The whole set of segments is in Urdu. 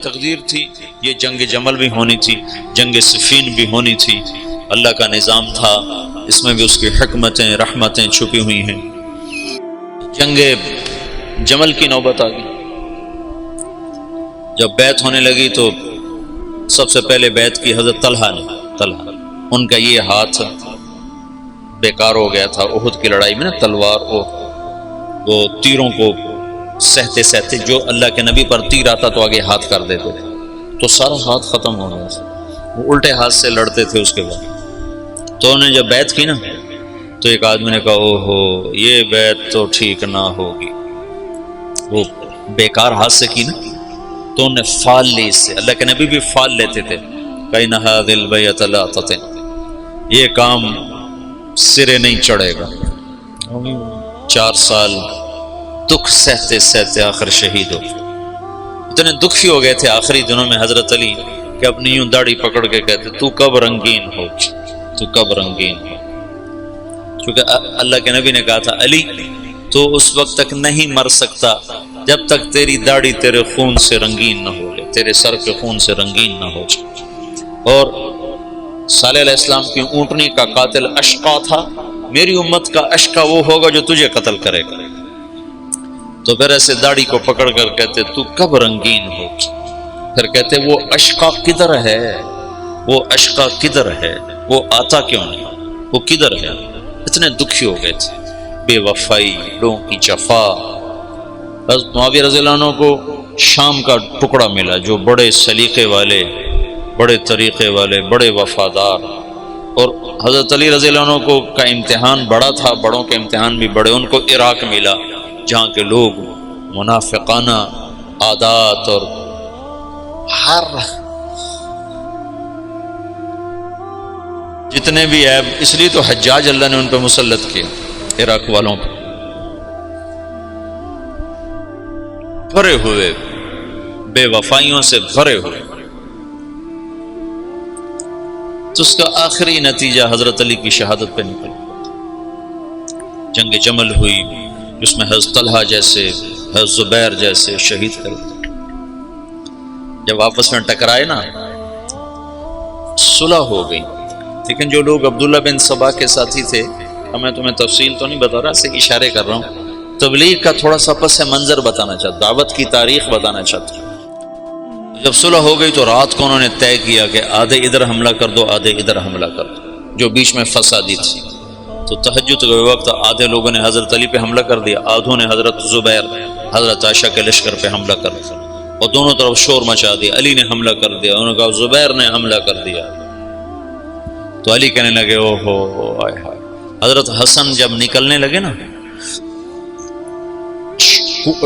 تقدیر تھی، یہ جنگ جمل بھی ہونی تھی، جنگ صفین بھی ہونی تھی، اللہ کا نظام تھا، اس میں بھی اس کی حکمتیں رحمتیں چھپی ہوئی ہیں۔ جنگ جمل کی نوبت آ گئی، جب بیعت ہونے لگی تو سب سے پہلے بیعت کی حضرت طلحہ نے۔ ان کا یہ ہاتھ بیکار ہو گیا تھا احد کی لڑائی میں نا، تلوار وہ تیروں کو سہتے سہتے، جو اللہ کے نبی پر تیر آتا تو آگے ہاتھ کر دیتے تھے، تو سارا ہاتھ ختم ہو گیا تھا، وہ الٹے ہاتھ سے لڑتے تھے۔ اس کے بعد تو انہوں نے جب بیعت کی نا تو ایک آدمی نے کہا اوہو یہ بیعت تو ٹھیک نہ ہوگی، وہ بیکار ہاتھ سے کی نا، تو انہوں نے فال لی اس سے۔ اللہ کے نبی بھی فال لیتے تھے، کَإِنَّ هَذِهِ الْبَيْعَةَ لَا تَتِمُّ، یہ کام سرے نہیں چڑھے گا۔ 4 سال دکھ سہتے سہتے آخر شہید ہو، اتنے دکھی ہو گئے تھے آخری دنوں میں حضرت علی کہ اپنی یوں داڑھی پکڑ کے کہتے تو کب رنگین ہو، تو کب رنگین ہو، کیونکہ اللہ کے نبی نے کہا تھا علی تو اس وقت تک نہیں مر سکتا جب تک تیری داڑھی تیرے خون سے رنگین نہ ہو جائے، تیرے سر کے خون سے رنگین نہ ہو جائے۔ اور صالح علیہ السلام کی اونٹنی کا قاتل اشقا تھا، میری امت کا اشقا وہ ہوگا جو تجھے قتل کرے گا۔ تو پھر ایسے داڑھی کو پکڑ کر کہتے تو کب رنگین ہو، پھر کہتے وہ اشقا کدھر ہے، وہ اشقا کدھر ہے، وہ آتا کیوں نہیں، وہ کدھر ہے۔ اتنے دکھی ہو گئے تھے، بے وفائی، لوگوں کی جفا۔ حضرت معاویہ رضی اللہ عنہ کو شام کا ٹکڑا ملا جو بڑے سلیقے والے، بڑے طریقے والے، بڑے وفادار، اور حضرت علی رضی اللہ عنہ کو کا امتحان بڑا تھا، بڑوں کے امتحان بھی بڑے، ان کو عراق ملا جہاں کے لوگ منافقانہ عادات اور ہر جتنے بھی عیب، اس لیے تو حجاج اللہ نے ان پہ مسلط کیا، عراق والوں پہ بھرے ہوئے، بے وفائیوں سے بھرے ہوئے۔ تو اس کا آخری نتیجہ حضرت علی کی شہادت پہ نکل، جنگ جمل ہوئی، جس میں حضرت طلحہ جیسے، حضرت زبیر جیسے شہید کر دیے۔ جب آپس میں ٹکرائے نا صلح ہو گئی، لیکن جو لوگ عبداللہ بن سبا کے ساتھی تھے، میں تمہیں تفصیل تو نہیں بتا رہا، صرف اشارے کر رہا ہوں، تبلیغ کا تھوڑا سا پس منظر بتانا چاہتا، دعوت کی تاریخ بتانا چاہتا۔ جب صلح ہو گئی تو رات کو انہوں نے طے کیا کہ آدھے ادھر حملہ کر دو، آدھے ادھر حملہ کر دو، جو بیچ میں فسادی تھی۔ تو تہجد کے وقت آدھے لوگوں نے حضرت علی پہ حملہ کر دیا، آدھوں نے حضرت زبیر، حضرت عائشہ کے لشکر پہ حملہ کر دیا، اور دونوں طرف شور مچا دیا۔ علی نے حملہ کر دیا، انہوں نے کہا زبیر نے حملہ کر دیا۔ تو علی کہنے لگے او ہو آئے ہائے۔ حضرت حسن جب نکلنے لگے نا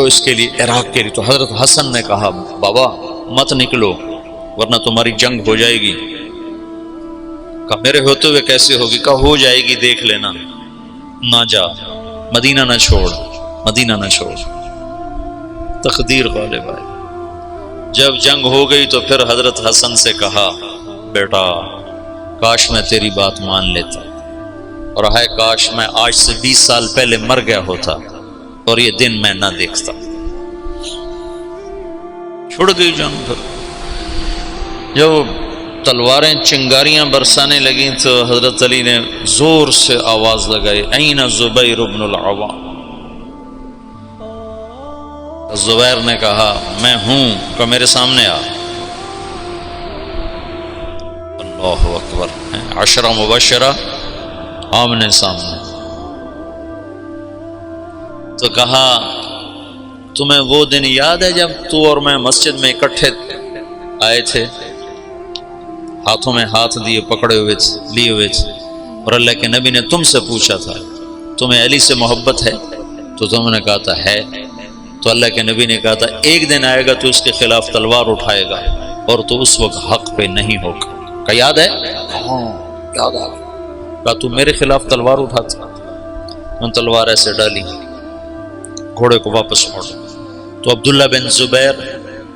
اس کے لیے، عراق کے لیے، تو حضرت حسن نے کہا بابا مت نکلو ورنہ تمہاری جنگ ہو جائے گی۔ کہا میرے ہوتے ہوئے کیسے ہوگی؟ کہا ہو جائے گی دیکھ لینا، نہ جا، مدینہ نہ چھوڑ، مدینہ نہ چھوڑ۔ تقدیر غالب آئی۔ جب جنگ ہو گئی تو پھر حضرت حسن سے کہا بیٹا کاش میں تیری بات مان لیتا، اور ہے کاش میں آج سے 20 سال پہلے مر گیا ہوتا اور یہ دن میں نہ دیکھتا۔ چھوڑ گئی جنگ۔ پھر جب تلواریں چنگاریاں برسانے لگیں تو حضرت علی نے زور سے آواز لگائی این زبیر بن العوام۔ زبیر نے کہا میں ہوں، کہ میرے سامنے آ۔ اللہ اکبر، 10 مبشرہ آمنے سامنے۔ تو کہا تمہیں وہ دن یاد ہے جب تو اور میں مسجد میں اکٹھے آئے تھے، ہاتھوں میں ہاتھ دیے پکڑے ہوئے لیے ہوئے تھے، اور اللہ کے نبی نے تم سے پوچھا تھا تمہیں علی سے محبت ہے؟ تو تم نے کہا تھا ہے۔ تو اللہ کے نبی نے کہا تھا ایک دن آئے گا تو اس کے خلاف تلوار اٹھائے گا اور تو اس وقت حق پہ نہیں ہوگا۔ کہا یاد ہے؟ ہاں یاد آ گیا۔ کہا تو میرے خلاف تلوار اٹھاتا؟ ان تلوار ایسے ڈالی، گھوڑے کو واپس موڑ۔ تو عبداللہ بن زبیر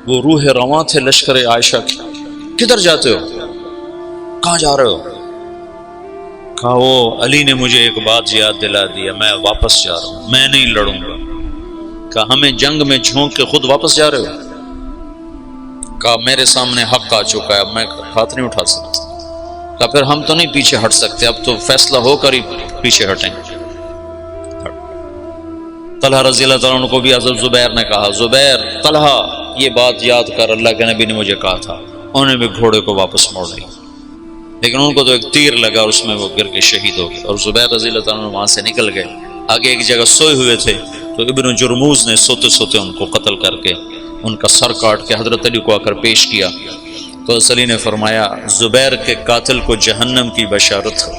وہ روح رواں تھے لشکر عائشہ کی، کدھر جاتے ہو؟ کہاں جا رہے ہو؟ کہا وہ علی نے مجھے ایک بات یاد دلا دیا، میں واپس جا رہا ہوں، میں نہیں لڑوں گا۔ کہا ہمیں جنگ میں جھونک کے خود واپس جا رہے ہو؟ کہا میرے سامنے حق آ چکا ہے، اب میں ہاتھ نہیں اٹھا سکتا۔ کہا پھر ہم تو نہیں پیچھے ہٹ سکتے، اب تو فیصلہ ہو کر ہی پیچھے ہٹیں۔ طلحہ رضی اللہ تعالیٰ عنہ کو بھی حضرت زبیر نے کہا، زبیر طلحہ یہ بات یاد کر، اللہ کے نبی نے مجھے کہا تھا۔ انہوں نے بھی گھوڑے کو واپس موڑ لیا، لیکن ان کو تو ایک تیر لگا اور اس میں وہ گر کے شہید ہو گئے، اور زبیر رضی اللہ تعالیٰ عنہ وہاں سے نکل گئے۔ آگے ایک جگہ سوئے ہوئے تھے تو ابن جرموز نے سوتے سوتے ان کو قتل کر کے ان کا سر کاٹ کے حضرت علی کو آ کر پیش کیا، تو حضرت علی نے فرمایا زبیر کے قاتل کو جہنم کی بشارت ہو۔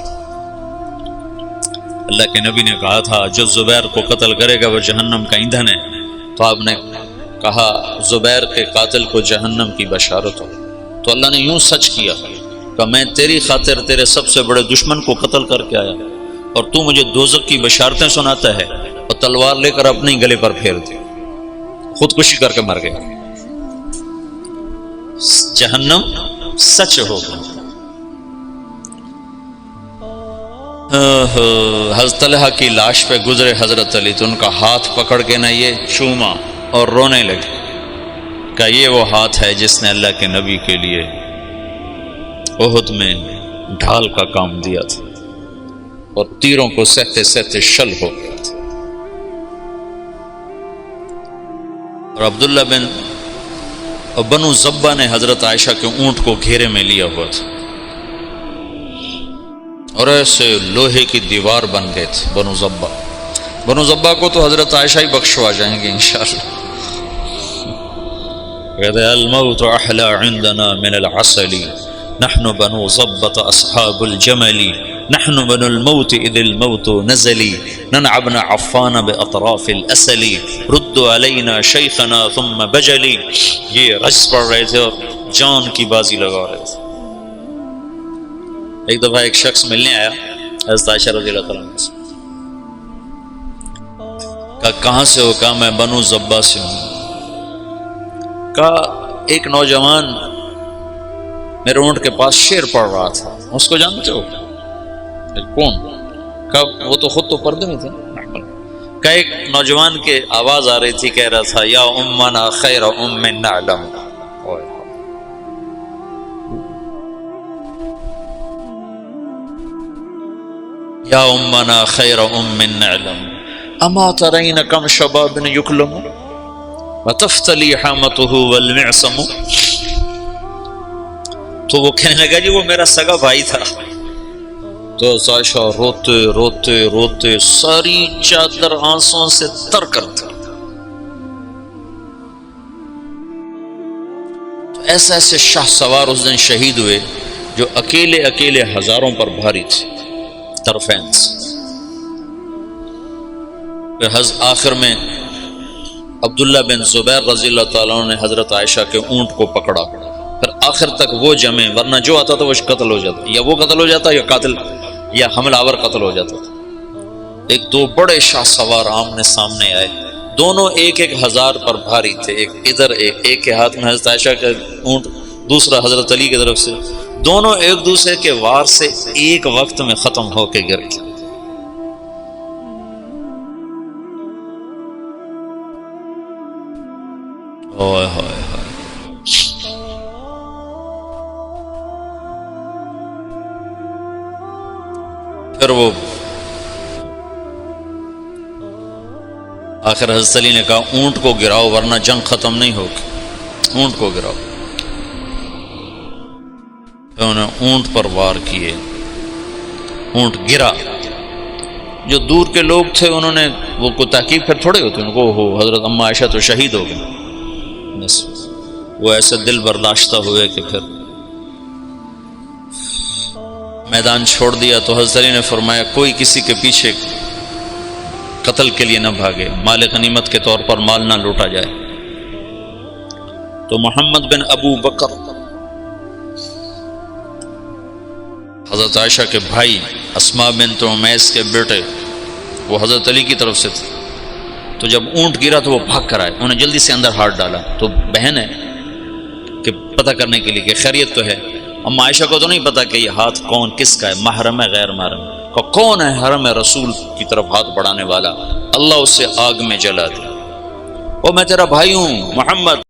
اللہ کے نبی نے کہا تھا جو زبیر کو قتل کرے گا وہ جہنم کا ایندھن ہے، تو آپ نے کہا زبیر کے قاتل کو جہنم کی بشارت ہو، تو اللہ نے یوں سچ کیا کہ میں تیری خاطر تیرے سب سے بڑے دشمن کو قتل کر کے آیا اور تو مجھے دوزخ کی بشارتیں سناتا ہے، اور تلوار لے کر اپنے گلے پر پھیر دی، خودکشی کر کے مر گیا۔ جہنم سچ ہو گئی۔ حضرت طلحہ کی لاش پہ گزرے حضرت علی تو ان کا ہاتھ پکڑ کے نہ یہ چوما اور رونے لگے کہ یہ وہ ہاتھ ہے جس نے اللہ کے نبی کے لیے احد میں ڈھال کا کام دیا تھا اور تیروں کو سہتے سہتے شل ہو گیا تھا۔ اور عبداللہ بنو زبہ نے حضرت عائشہ کے اونٹ کو گھیرے میں لیا ہوا تھا اور ایسے لوہے کی دیوار بن گئے تھے بنو زبہ کو تو حضرت عائشہ ہی بخشوا جائیں گے انشاءاللہ۔ کہتے ہیں الموت احلی عندنا من العسل نحن بنو زبة اصحاب الجمل نحن بنو الموت اذ الموت نزلی ننعبنا عفان باطراف الاسل ردوا علینا شیخنا ثم بجلی۔ یہ رجز پڑھ رہے تھے اور جان کی بازی لگا رہے تھے۔ ایک دفعہ ایک شخص ملنے آیا حضرت عائشہ رضی اللہ تعالیٰ عنہ سے، کہا کہاں سے ہو؟ کہا میں بنو زبہ سے ہوں۔ کہا ایک نوجوان میرے اونٹ کے پاس شعر پڑھ رہا تھا، اس کو جانتے ہو؟ کون؟ کہا وہ تو خود تو پردے میں تھے۔ کہا ایک نوجوان کے آواز آ رہی تھی، کہہ رہا تھا یا امنا خیر ام نعلم، یا امنا خیر ام نعلم اما ترین کم شباب یکلم وتفتلی حامته والمعصم۔ تو وہ کہنے لگا جی وہ میرا سگا بھائی تھا۔ تو عائشہ روتے روتے روتے ساری چادر آنسوں سے تر کر دی۔ تو ایسے ایسے شاہ سوار اس دن شہید ہوئے جو اکیلے اکیلے ہزاروں پر بھاری تھے طرفین سے۔ پھر آخر میں عبداللہ بن زبیر رضی اللہ تعالیٰ عنہ نے حضرت عائشہ کے اونٹ کو پکڑا، پھر آخر تک وہ جمے، ورنہ جو آتا تھا وہ قتل ہو جاتا، یا وہ قتل ہو جاتا یا قاتل یا حملہ آور قتل ہو جاتا تھا۔ ایک دو بڑے شاہ سوار آمنے سامنے آئے، دونوں ایک ایک ہزار پر بھاری تھے، ایک ادھر ایک کے ہاتھ میں حضرت عائشہ کا اونٹ، دوسرا حضرت علی کی طرف سے، دونوں ایک دوسرے کے وار سے ایک وقت میں ختم ہو کے گر گئے۔ اوئے ہوئے ہوئے۔ پھر وہ آخر حضرت علی نے کہا اونٹ کو گراؤ ورنہ جنگ ختم نہیں ہوگی، اونٹ کو گراؤ۔ پھر انہوں نے اونٹ پر وار کیے، اونٹ گرا۔ جو دور کے لوگ تھے انہوں نے وہ کو تحقیق پھر تھوڑے ہوتے ان کو، ہو حضرت اما عائشہ تو شہید ہو گئے، بس وہ ایسے دل برداشتہ ہوئے کہ پھر میدان چھوڑ دیا۔ تو حضرت علی نے فرمایا کوئی کسی کے پیچھے قتل کے لیے نہ بھاگے، مال غنیمت کے طور پر مال نہ لوٹا جائے۔ تو محمد بن ابو بکر حضرت عائشہ کے بھائی، اسماء بنت عمیس کے بیٹے، وہ حضرت علی کی طرف سے تھے۔ تو جب اونٹ گرا تو وہ بھاگ کر آئے، انہوں نے جلدی سے اندر ہاتھ ڈالا۔ تو بہن ہے کہ پتہ کرنے کے لیے کہ خیریت تو ہے۔ اما عائشہ کو تو نہیں پتا کہ یہ ہاتھ کون کس کا ہے، محرم ہے غیر محرم ہے، کون ہے حرم رسول کی طرف ہاتھ بڑھانے والا، اللہ اسے آگ میں جلا دے۔ او میں تیرا بھائی ہوں محمد۔